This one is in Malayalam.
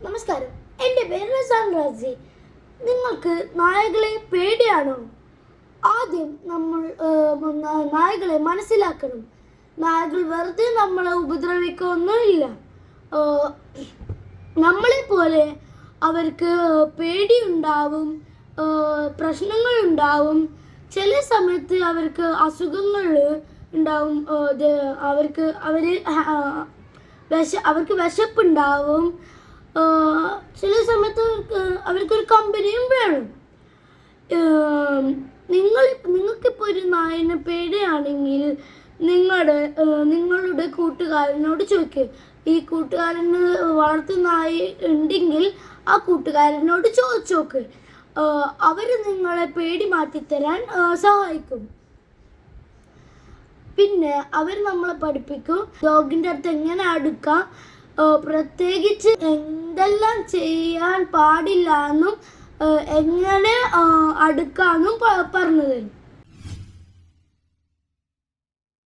നമസ്കാരം, എൻ്റെ പേര് റസാൻ റാസി. നിങ്ങൾക്ക് നായകളെ പേടിയാണോ? ആദ്യം നമ്മൾ നായകളെ മനസ്സിലാക്കണം. നായകൾ വെറുതെ നമ്മളെ ഉപദ്രവിക്കൊന്നുമില്ല. നമ്മളെ പോലെ അവർക്ക് പേടിയുണ്ടാവും, പ്രശ്നങ്ങളുണ്ടാവും. ചില സമയത്ത് അവർക്ക് അസുഖങ്ങൾ ഉണ്ടാവും. അവർക്ക് വിശപ്പുണ്ടാവും. ചില സമയത്ത് അവർക്കൊരു കമ്പനിയും വേണം. നിങ്ങൾക്കിപ്പോൾ ഒരു നായനെ പേടിയാണെങ്കിൽ നിങ്ങളുടെ കൂട്ടുകാരനോട് ചോദിക്കുക. ഈ കൂട്ടുകാരന് വളർത്തുന്ന നായ ഉണ്ടെങ്കിൽ ആ കൂട്ടുകാരനോട് ചോദിച്ചു നോക്ക്. അവർ നിങ്ങളെ പേടി മാറ്റിത്തരാൻ സഹായിക്കും. പിന്നെ അവർ നമ്മളെ പഠിപ്പിക്കും ഡോഗിൻ്റെ അടുത്ത് എങ്ങനെ അടുക്കാം, പ്രത്യേകിച്ച് എന്തെല്ലാം ചെയ്യാൻ പാടില്ല എന്നും എങ്ങനെ അടുക്കാമെന്നും പറഞ്ഞു തരും.